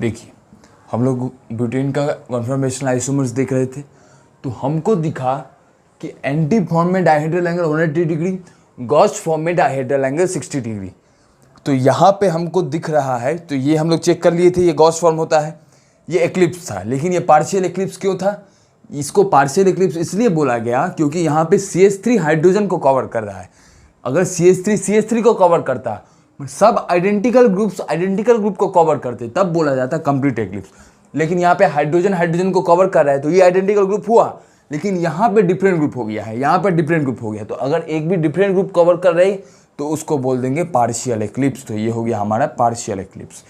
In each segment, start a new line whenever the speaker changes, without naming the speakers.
देखिए, हम लोग ब्यूटेन का कन्फर्मेशनल आइसोमर्स देख रहे थे, तो हमको दिखा कि एंटी फॉर्म में dihedral angle 180 degree, Gauss form में डायहेड्रल एंगल 60 डिग्री। तो यहाँ पे हमको दिख रहा है, तो ये हम लोग चेक कर लिए थे, ये गॉस फॉर्म होता है, ये एक्लिप्स था। लेकिन ये पार्शियल एक्लिप्स क्यों था? इसको पार्शियल एक्लिप्स इसलिए बोला गया क्योंकि यहाँ पे CH3 हाइड्रोजन को कवर कर रहा है। अगर CH3 को कवर करता, सब आइडेंटिकल ग्रुप को कवर करते, तब बोला जाता कंप्लीट एक्लिप्स। लेकिन यहाँ पे हाइड्रोजन को कवर कर रहा है, तो ये आइडेंटिकल ग्रुप हुआ, लेकिन यहाँ पे डिफरेंट ग्रुप हो गया है, यहाँ पे डिफरेंट ग्रुप हो गया। तो अगर एक भी डिफरेंट ग्रुप कवर कर रहे तो उसको बोल देंगे पार्शियल एक्लिप्स। तो ये हो गया हमारा पार्शियल एक्लिप्स।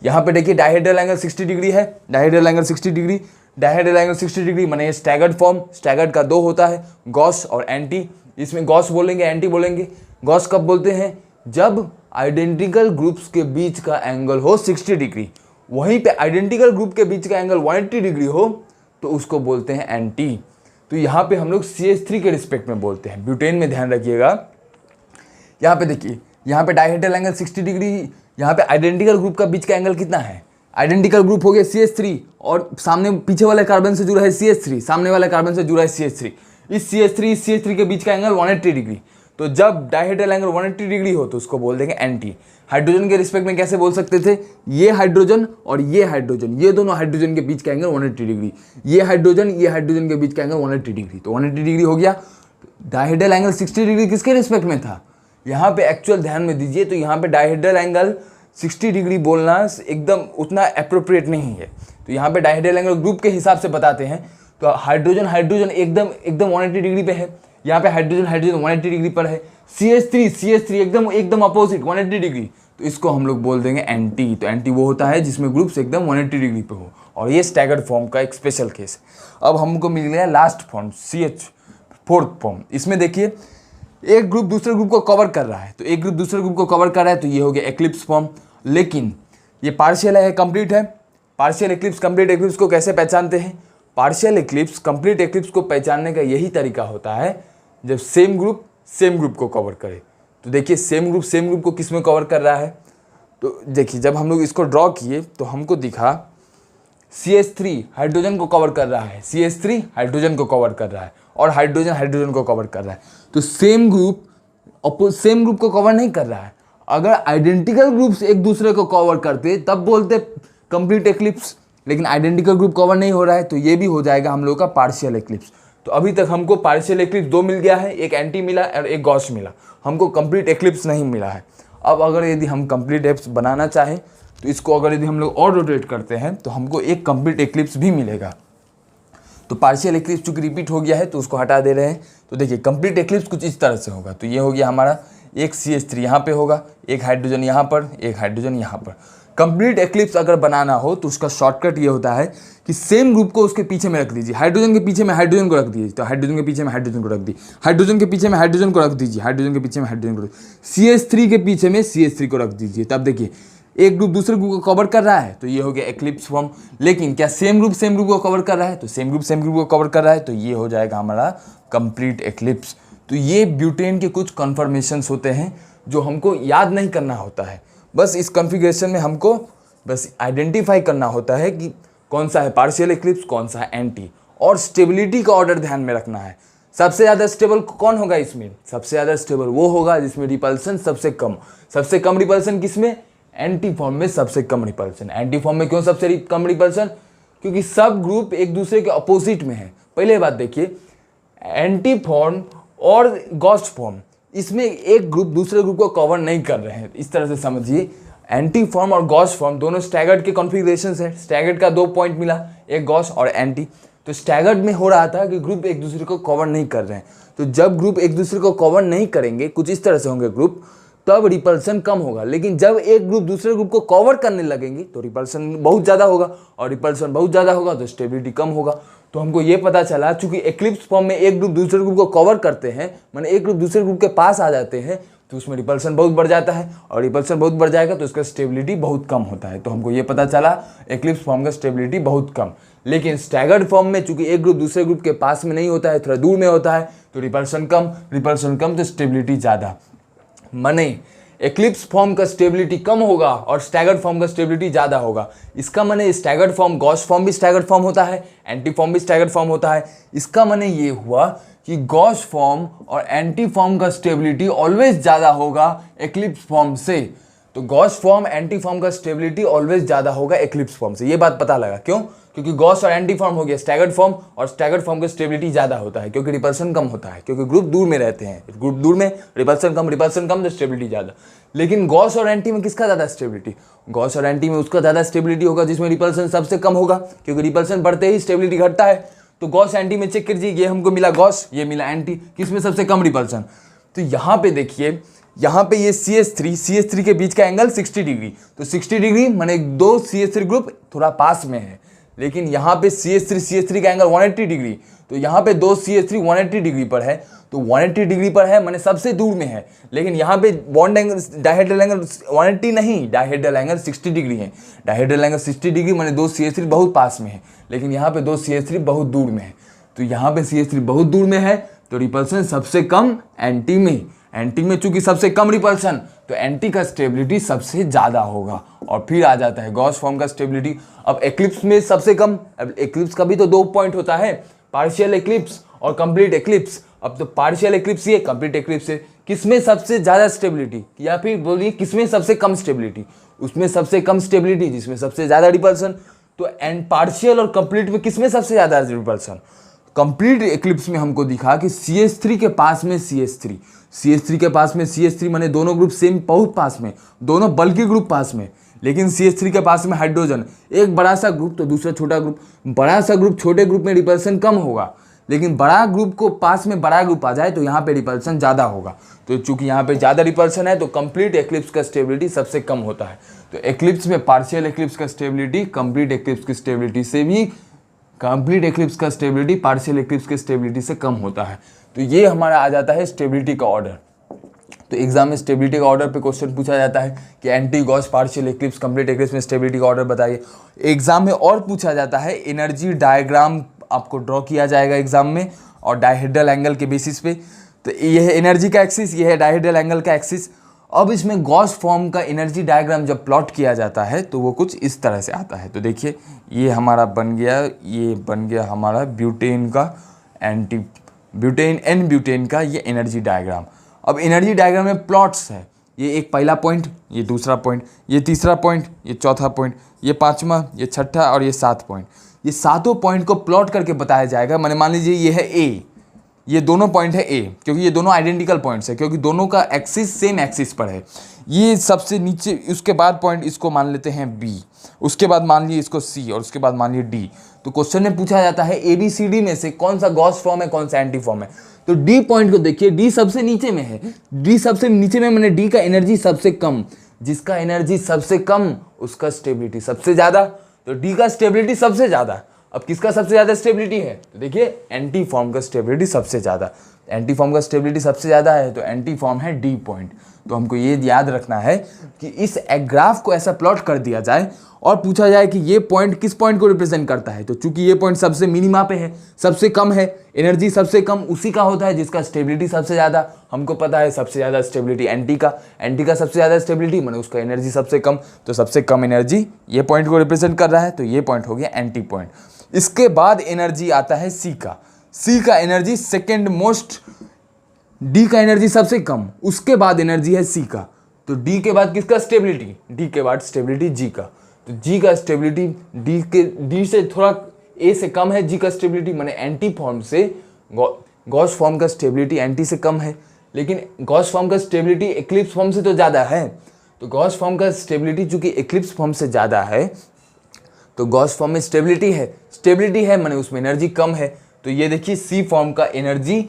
यहाँ पे देखिए डायहेड्रल एंगल 60 डिग्री है, dihedral angle 60 degree, dihedral angle 60 degree माने स्टैगर्ड फॉर्म। स्टैगर्ड का दो होता है, गॉस और एंटी। इसमें गॉस बोलेंगे, एंटी बोलेंगे। गॉस कब बोलते हैं? जब आइडेंटिकल ग्रुप्स के बीच का एंगल हो 60 डिग्री, वहीं पे आइडेंटिकल ग्रुप के बीच का एंगल 180 डिग्री हो, तो उसको बोलते हैं एंटी। तो यहाँ पे हम लोग CH3 के रिस्पेक्ट में बोलते हैं। ब्यूटेन में ध्यान रखिएगा, यहाँ पे देखिए, यहाँ पे डायहेड्रल एंगल 60 डिग्री, यहाँ पे आइडेंटिकल ग्रुप का बीच का एंगल कितना है? आइडेंटिकल ग्रुप हो गया CH3 और सामने पीछे वाले कार्बन से जुड़ा है CH3, सामने वाले कार्बन से जुड़ा है CH3। इस CH3 के बीच का एंगल 180 डिग्री। तो जब डायहेड्रल एंगल 180 डिग्री हो तो उसको बोल देंगे एंटी। हाइड्रोजन के रिस्पेक्ट में कैसे बोल सकते थे? ये हाइड्रोजन और ये हाइड्रोजन, ये दोनों हाइड्रोजन के बीच का एंगल 180 डिग्री, ये हाइड्रोजन के बीच का एंगल 180 डिग्री। तो 180 डिग्री हो गया। डायहेड्रल एंगल 60 डिग्री किसके रिस्पेक्ट में था? यहाँ पे एक्चुअल ध्यान में दीजिए, तो यहाँ पे डायहेड्रल एंगल 60 डिग्री बोलना एकदम उतना एप्रोप्रिएट नहीं है। तो यहाँ पे डायहेड्रल एंगल ग्रुप के हिसाब से बताते हैं। तो हाइड्रोजन एकदम 180 डिग्री पे है, यहाँ पे हाइड्रोजन 180 डिग्री पर है। CH3 एकदम अपोजिट 180 डिग्री, तो इसको हम लोग बोल देंगे एंटी। तो एंटी वो होता है जिसमें ग्रुप्स एकदम 180 डिग्री पे हो, और ये स्टैगर्ड फॉर्म का एक स्पेशल केस है। अब हमको मिल गया लास्ट फॉर्म, फोर्थ फॉर्म। इसमें देखिए, एक ग्रुप दूसरे ग्रुप को कवर कर रहा है, तो एक ग्रुप दूसरे ग्रुप को कवर कर रहा है, तो ये हो गया एक्लिप्स फॉर्म। लेकिन ये पार्शियल है, कंप्लीट है। पार्शियल एक्लिप्स कंप्लीट एक्लिप्स को कैसे पहचानते हैं? पार्शियल एक्लिप्स कंप्लीट एक्लिप्स को पहचानने का यही तरीका होता है जब सेम ग्रुप को कवर करे। तो देखिए, सेम ग्रुप को किस में कवर कर रहा है? तो देखिए, जब हम लोग इसको ड्रॉ किए तो हमको दिखा CH3 हाइड्रोजन को कवर कर रहा है, CH3 हाइड्रोजन को कवर कर रहा है, और हाइड्रोजन को कवर कर रहा है। तो सेम ग्रुप को कवर नहीं कर रहा है। अगर आइडेंटिकल ग्रुप्स एक दूसरे को कवर करते तब बोलते कंप्लीट एक्लिप्स, लेकिन आइडेंटिकल ग्रुप कवर नहीं हो रहा है, तो ये भी हो जाएगा हम लोग का पार्शियल एक्लिप्स। तो अभी तक हमको पार्शियल एक्लिप्स दो मिल गया है, एक एंटी मिला और एक गॉस मिला, हमको कंप्लीट एक्लिप्स नहीं मिला है। अब अगर यदि हम कंप्लीट एक्लिप्स बनाना चाहें तो इसको अगर यदि हम लोग और रोटेट करते हैं तो हमको एक कंप्लीट एक्लिप्स भी मिलेगा। तो पार्शियल एक्लिप्स चूंकि रिपीट हो गया है तो उसको हटा दे रहे हैं। तो देखिए, कंप्लीट एक्लिप्स कुछ इस तरह से होगा। तो ये हो गया हमारा, एक CH3 यहाँ पे होगा, एक हाइड्रोजन यहाँ पर, एक हाइड्रोजन यहाँ पर। कंप्लीट एक्लिप्स अगर बनाना हो तो उसका शॉर्टकट ये होता है कि सेम ग्रुप को उसके पीछे में रख दीजिए। हाइड्रोजन के पीछे में हाइड्रोजन को रख दीजिए, तो हाइड्रोजन के पीछे में हाइड्रोजन को रख दी, हाइड्रोजन के पीछे में हाइड्रोजन को रख दीजिए, हाइड्रोजन के पीछे में हाइड्रोजन को रख, CH3 के पीछे में CH3 को रख दीजिए। तब देखिए, एक ग्रुप दूसरे ग्रुप को कवर कर रहा है, तो ये हो गया एक्लिप्स फॉर्म। लेकिन क्या सेम ग्रुप को कवर कर रहा है? तो सेम ग्रुप को कवर कर रहा है, तो ये हो जाएगा हमारा कंप्लीट एक्लिप्स। तो ये ब्यूटेन के कुछ कन्फर्मेशंस होते हैं जो हमको याद नहीं करना होता है। बस इस कॉन्फ़िगरेशन में हमको बस आइडेंटिफाई करना होता है कि कौन सा है पार्शियल एक्लिप्स, कौन सा है एंटी, और स्टेबिलिटी का ऑर्डर ध्यान में रखना है। सबसे ज़्यादा स्टेबल कौन होगा इसमें? सबसे ज़्यादा स्टेबल वो होगा जिसमें रिपल्सन सबसे कम रिपल्सन किसमें? एंटी फॉर्म में सबसे कम रिपल्सन। एंटी फॉर्म में क्यों सबसे कम रिपल्सन? क्योंकि सब ग्रुप एक दूसरे के अपोजिट में है। पहले बात देखिए, एंटी फॉर्म और गॉस फॉर्म, इसमें एक ग्रुप दूसरे ग्रुप को कवर नहीं कर रहे हैं। इस तरह से समझिए, एंटी फॉर्म और गॉस फॉर्म दोनों स्टैगर्ड के कॉन्फ़िगरेशंस है। स्टैगर्ड का 2 पॉइंट मिला, एक गॉस और एंटी। तो स्टैगर्ड में हो रहा था कि ग्रुप एक दूसरे को कवर नहीं कर रहे हैं। तो जब ग्रुप एक दूसरे को कवर नहीं करेंगे, कुछ इस तरह से होंगे ग्रुप, तब रिपल्सन कम होगा। लेकिन जब एक ग्रुप दूसरे ग्रुप को कवर करने लगेंगे तो रिपल्सन बहुत ज़्यादा होगा, और रिपल्सन बहुत ज़्यादा होगा तो स्टेबिलिटी कम होगा। तो हमको ये पता चला, चूंकि एक्लिप्स फॉर्म में एक ग्रुप दूसरे ग्रुप को कवर करते हैं, माने एक ग्रुप दूसरे ग्रुप के पास आ जाते हैं, तो उसमें रिपल्सन बहुत बढ़ जाता है, और रिपल्सन बहुत बढ़ जाएगा तो उसका स्टेबिलिटी बहुत कम होता है। तो हमको ये पता चला एक्लिप्स फॉर्म का स्टेबिलिटी बहुत कम। लेकिन स्टैगर्ड फॉर्म में चूंकि एक ग्रुप दूसरे ग्रुप के पास में नहीं होता है, थोड़ा दूर में होता है, तो रिपल्सन कम तो स्टेबिलिटी ज़्यादा। माने एक्लिप्स फॉर्म का स्टेबिलिटी कम होगा और स्टैगर्ड फॉर्म का स्टेबिलिटी ज़्यादा होगा। इसका माने स्टैगर्ड फॉर्म, गॉस फॉर्म भी स्टैगर्ड फॉर्म होता है, एंटी फॉर्म भी स्टैगर्ड फॉर्म होता है। इसका माने ये हुआ कि गॉस फॉर्म और एंटी फॉर्म का स्टेबिलिटी ऑलवेज ज़्यादा होगा एक्लिप्स फॉर्म से। तो गॉस फॉर्म एंटी फॉर्म का स्टेबिलिटी ऑलवेज ज़्यादा होगा एक्लिप्स फॉर्म से। ये बात पता लगा क्यों? क्योंकि गॉस और एंटी फॉर्म हो गया स्टैगर्ड फॉर्म, और स्टैगर्ड फॉर्म का स्टेबिलिटी ज़्यादा होता है क्योंकि रिपल्सन कम होता है, क्योंकि ग्रुप दूर में रहते हैं। ग्रुप दूर में रिपल्सन कम तो स्टेबिलिटी ज़्यादा। लेकिन गॉस और एंटी में किसका ज़्यादा स्टेबिलिटी? गॉस और एंटी में उसका ज़्यादा स्टेबिलिटी होगा जिसमें रिपल्सन सबसे कम होगा, क्योंकि रिपल्सन बढ़ते ही स्टेबिलिटी घटता है। तो गॉस एंटी में चेक कीजिए, ये हमको मिला गॉस, ये मिला एंटी, किसमें सबसे कम रिपल्सन? तो यहाँ पे देखिए, यहाँ पे ये CH3 के बीच का एंगल 60 डिग्री, तो 60 डिग्री माने दो CH3 ग्रुप थोड़ा पास में है। लेकिन यहाँ पे CH3 का एंगल 180 डिग्री, तो यहाँ पे दो CH3 180 डिग्री पर है, तो 180 डिग्री पर है माने सबसे दूर में है। लेकिन यहाँ पे बॉन्ड एंगल, डायहेड्रल एंगल 180 नहीं, डायहेड्रल एंगल 60 डिग्री है। डायहेड्रल एंगल 60 डिग्री माने दो CH3 बहुत पास में है, लेकिन यहाँ पे दो CH3 बहुत दूर में है। तो यहाँ पे CH3 बहुत दूर में है, तो रिपल्सन सबसे कम एंटी में। एंटी में चूंकि सबसे कम रिपल्सन, तो एंटी का स्टेबिलिटी सबसे ज़्यादा होगा। और फिर आ जाता है गॉस फॉर्म का स्टेबिलिटी। अब एक्लिप्स में सबसे कम, अब एक्लिप्स का भी तो 2 पॉइंट होता है, पार्शियल एक्लिप्स और कंप्लीट एक्लिप्स। अब तो पार्शियल एक्लिप्स ये, कंप्लीट एक्लिप्स है, किसमें सबसे ज़्यादा स्टेबिलिटी, या फिर बोलिए किसमें सबसे कम स्टेबिलिटी? उसमें सबसे कम स्टेबिलिटी जिसमें सबसे ज़्यादा रिपल्सन। तो एंड पार्शियल और कंप्लीट में किसमें सबसे ज़्यादा रिपल्सन? कंप्लीट एक्लिप्स में हमको दिखा कि CH3 के पास में CH3 के पास में CH3 माने दोनों ग्रुप सेम बहुत पास में, दोनों बल्कि ग्रुप पास में। लेकिन CH3 के पास में हाइड्रोजन, एक बड़ा सा ग्रुप तो दूसरा छोटा ग्रुप। बड़ा सा ग्रुप छोटे ग्रुप में रिपल्सन कम होगा, लेकिन बड़ा ग्रुप को पास में बड़ा ग्रुप आ जाए तो यहाँ पे रिपल्सन ज़्यादा होगा। तो चूंकि यहाँ पे ज़्यादा रिपल्सन है, तो कंप्लीट एक्लिप्स का स्टेबिलिटी सबसे कम होता है। तो एक्लिप्स में पार्शियल एक्लिप्स का स्टेबिलिटी कंप्लीट एक्लिप्स की स्टेबिलिटी से भी, कंप्लीट एक्लिप्स का स्टेबिलिटी पार्शियल एक्लिप्स के स्टेबिलिटी से कम होता है। तो ये हमारा आ जाता है स्टेबिलिटी का ऑर्डर। तो एग्जाम में स्टेबिलिटी का ऑर्डर पे क्वेश्चन पूछा जाता है कि anti Gauss partial eclipse complete eclipse में स्टेबिलिटी का ऑर्डर बताइए। एग्जाम में और पूछा जाता है एनर्जी डायग्राम आपको ड्रॉ किया जाएगा एग्जाम में, और डायहेड्रल एंगल के बेसिस पे। तो ये है एनर्जी का एक्सिस, ये है डायहेड्रल एंगल का एक्सिस। अब इसमें गॉस फॉर्म का एनर्जी डायग्राम जब प्लॉट किया जाता है तो वो कुछ इस तरह से आता है। तो देखिए ये हमारा बन गया, ये बन गया हमारा ब्यूटेन का एन ब्यूटेन का ये एनर्जी डायग्राम। अब एनर्जी डायग्राम में प्लॉट्स है, ये एक पहला पॉइंट, ये दूसरा पॉइंट, ये तीसरा पॉइंट, ये चौथा पॉइंट, ये पाँचवा, ये छठा और ये 7 पॉइंट। ये सातों पॉइंट को प्लॉट करके बताया जाएगा। मैंने मान लीजिए ये है ए, ये दोनों पॉइंट है ए, क्योंकि ये दोनों आइडेंटिकल पॉइंट्स है, क्योंकि दोनों का एक्सिस सेम एक्सिस पर है। ये सबसे नीचे, उसके बाद पॉइंट इसको मान लेते हैं बी, उसके बाद मान लिए इसको सी, और उसके बाद मान लिए डी। तो क्वेश्चन में पूछा जाता है ABCD में से कौन सा गॉस फॉर्म है, कौन सा एंटी फॉर्म है। तो डी पॉइंट को देखिए, डी सबसे नीचे में है। डी सबसे नीचे में मैंने डी का एनर्जी सबसे कम, जिसका एनर्जी सबसे कम उसका स्टेबिलिटी सबसे ज़्यादा। तो डी का स्टेबिलिटी सबसे ज़्यादा। अब किसका सबसे ज़्यादा स्टेबिलिटी है? तो देखिए एंटी फॉर्म का स्टेबिलिटी सबसे ज़्यादा, एंटी फॉर्म का स्टेबिलिटी सबसे ज़्यादा है, तो एंटी फॉर्म है डी पॉइंट। तो हमको ये याद रखना है कि इस ग्राफ को ऐसा प्लॉट कर दिया जाए और पूछा जाए कि ये पॉइंट किस पॉइंट को रिप्रेजेंट करता है। तो चूंकि ये पॉइंट सबसे मिनिमा पे है, सबसे कम है, एनर्जी सबसे कम उसी का होता है जिसका स्टेबिलिटी सबसे ज़्यादा। हमको पता है सबसे ज़्यादा स्टेबिलिटी एंटी का सबसे ज़्यादा स्टेबिलिटी माने उसका एनर्जी सबसे कम, तो सबसे कम एनर्जी ये पॉइंट को रिप्रेजेंट कर रहा है, तो ये पॉइंट हो गया एंटी पॉइंट। इसके बाद एनर्जी आता है सी का एनर्जी सेकेंड मोस्ट, डी का एनर्जी सबसे कम, उसके बाद एनर्जी है सी का। तो डी के बाद किसका स्टेबिलिटी? डी के बाद स्टेबिलिटी जी का। तो जी का स्टेबिलिटी डी से थोड़ा ए से कम है, जी का स्टेबिलिटी माने एंटी फॉर्म से गॉस फॉर्म का स्टेबिलिटी एंटी से कम है, लेकिन गॉस फॉर्म का स्टेबिलिटी एक्लिप्स फॉर्म से तो ज़्यादा है। तो गॉस फॉर्म का स्टेबिलिटी चूंकि एक्लिप्स फॉर्म से ज़्यादा है, तो गॉस फॉर्म में स्टेबिलिटी है माने उसमें एनर्जी कम है। तो ये देखिए सी फॉर्म का एनर्जी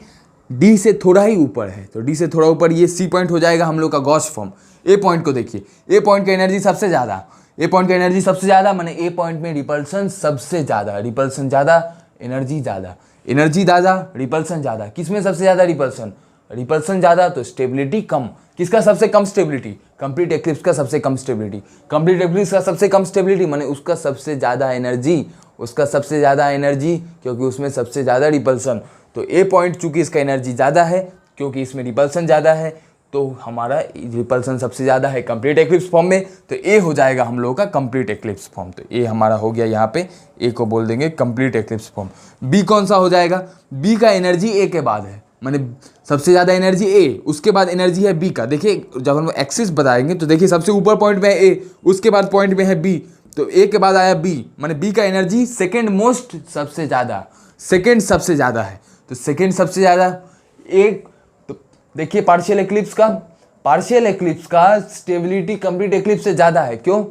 डी से थोड़ा ही ऊपर है, तो डी से थोड़ा ऊपर ये सी पॉइंट हो जाएगा हम लोग का गॉस फॉर्म। ए पॉइंट को देखिए, ए पॉइंट का एनर्जी सबसे ज़्यादा, ए पॉइंट का एनर्जी सबसे ज़्यादा माने ए पॉइंट में रिपल्सन सबसे ज़्यादा, रिपल्सन ज़्यादा, एनर्जी ज़्यादा, एनर्जी ज़्यादा, रिपल्सन ज़्यादा। किसमें सबसे ज़्यादा रिपल्सन ज़्यादा, तो स्टेबिलिटी कम। किसका सबसे कम स्टेबिलिटी? कंप्लीट एक्लिप्स का सबसे कम स्टेबिलिटी। कंप्लीट एक्लिप्स का सबसे कम स्टेबिलिटी माने उसका सबसे ज़्यादा एनर्जी, क्योंकि उसमें सबसे ज़्यादा रिपल्सन। तो ए पॉइंट चूंकि इसका एनर्जी ज़्यादा है, क्योंकि इसमें रिपल्सन ज़्यादा है, तो हमारा रिपल्सन सबसे ज़्यादा है कंप्लीट एक्लिप्स फॉर्म में, तो ए हो जाएगा हम लोगों का कंप्लीट एक्लिप्स फॉर्म। तो ए हमारा हो गया, यहाँ पे ए को बोल देंगे कंप्लीट एक्लिप्स फॉर्म। बी कौन सा हो जाएगा? बी का एनर्जी ए के बाद है, माने सबसे ज़्यादा एनर्जी ए, उसके बाद एनर्जी है बी का। देखिए जब हम एक्सिस बताएंगे तो देखिए सबसे ऊपर पॉइंट में है ए, उसके बाद पॉइंट में है बी, तो ए के बाद आया बी, माने बी का एनर्जी सेकेंड मोस्ट सबसे ज़्यादा, सेकेंड सबसे ज़्यादा है। तो सेकेंड सबसे ज़्यादा एक, तो देखिए पार्शियल एक्लिप्स का स्टेबिलिटी कंप्लीट एक्लिप्स से ज़्यादा है। क्यों?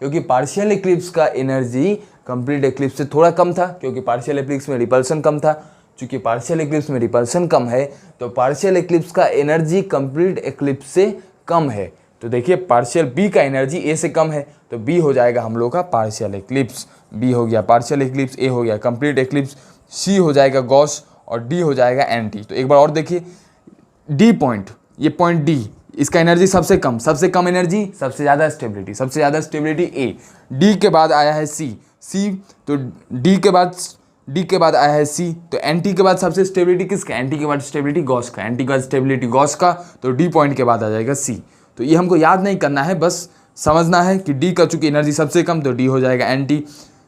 क्योंकि पार्शियल एक्लिप्स का एनर्जी कंप्लीट एक्लिप्स से थोड़ा कम था, क्योंकि पार्शियल एक्लिप्स में रिपल्सन कम था। चूंकि पार्शियल एक्लिप्स में रिपल्सन कम है तो पार्शियल एक्लिप्स का एनर्जी कंप्लीट एक्लिप्स से कम है। तो देखिए पार्शियल बी का एनर्जी ए से कम है, तो बी हो जाएगा हम लोग का पार्शियल एक्लिप्स। बी हो गया पार्शियल एक्लिप्स, ए हो गया कंप्लीट एक्लिप्स, सी हो जाएगा गॉस और डी हो जाएगा एंटी। तो एक बार और देखिए डी पॉइंट, ये पॉइंट डी, इसका एनर्जी सबसे कम एनर्जी, सबसे ज़्यादा स्टेबिलिटी ए। डी के बाद आया है सी, तो डी के बाद आया है सी, तो एंटी के बाद सबसे स्टेबिलिटी किसका? एंटी के बाद स्टेबिलिटी गॉस का, एंटी के बाद स्टेबिलिटी गॉस का, तो डी पॉइंट के बाद आ जाएगा सी। तो ये हमको याद नहीं करना है, बस समझना है कि डी का चूंकि एनर्जी सबसे कम, तो डी हो जाएगा एंटी।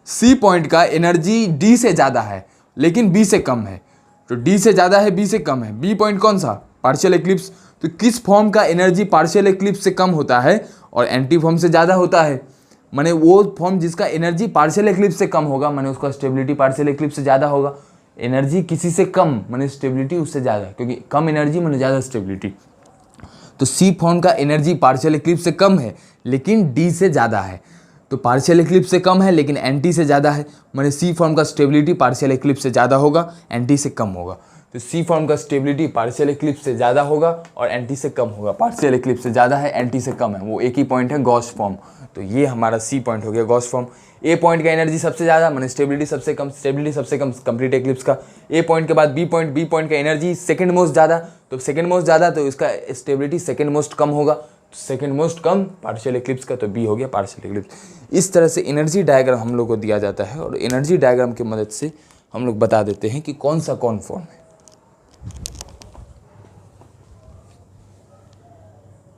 सी पॉइंट का एनर्जी डी से ज़्यादा है लेकिन बी से कम है, तो डी से ज़्यादा है बी से कम है। बी पॉइंट कौन सा? Partial eclipse. तो किस फॉर्म का एनर्जी पार्शियल एक्लिप्स से कम होता है और एंटी फॉर्म से ज़्यादा होता है? माने वो फॉर्म जिसका एनर्जी पार्शियल एक्लिप्स से कम होगा, माने उसका स्टेबिलिटी पार्शियल एक्लिप्स से ज़्यादा होगा। एनर्जी किसी से कम माने स्टेबिलिटी उससे ज़्यादा, क्योंकि कम एनर्जी माने ज़्यादा स्टेबिलिटी। तो सी फॉर्म का एनर्जी पार्शियल एक्लिप्स से कम है लेकिन डी से ज़्यादा है। तो पार्शियल एक्लिप्स से कम है लेकिन एंटी से ज़्यादा है, माने सी फॉर्म का स्टेबिलिटी पार्शियल एक्लिप्स से ज़्यादा होगा, एंटी से कम होगा। तो सी फॉर्म का स्टेबिलिटी पार्शियल एक्लिप्स से ज़्यादा होगा और एंटी से कम होगा। पार्शियल एक्लिप्स से ज़्यादा है, एंटी से कम है, वो एक ही पॉइंट है गॉस फॉर्म। तो ये हमारा सी पॉइंट हो गया गॉस फॉर्म। ए पॉइंट का एनर्जी सबसे ज़्यादा, माने स्टेबिलिटी सबसे कम कंप्लीट एक्लिप्स का। ए पॉइंट के बाद बी पॉइंट का एनर्जी सेकंड मोस्ट ज़्यादा, तो इसका स्टेबिलिटी सेकंड मोस्ट कम होगा, सेकंड मोस्ट कम पार्शियल एक्लिप्स का, तो बी हो गया पार्शियल एक्लिप्स। इस तरह से एनर्जी डायग्राम हम लोग को दिया जाता है और एनर्जी डायग्राम की मदद से हम लोग बता देते हैं कि कौन सा कौन फॉर्म है।